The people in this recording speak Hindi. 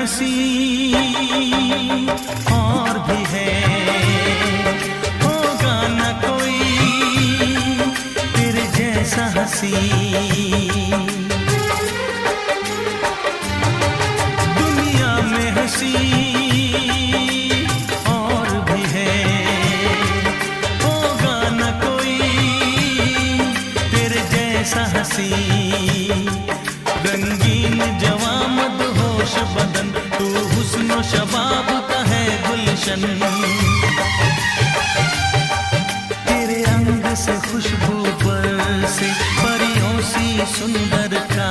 हंसी और भी है, होगा न कोई तेरे जैसा हंसी। दुनिया में हंसी और भी है, होगा न कोई तेरे जैसा हंसी। रंगीन जवां मदहोश बदन, तू हुस्न शबाब का है गुलशन। तेरे रंग से खुशबू बरसे परियों सी सुंदरता।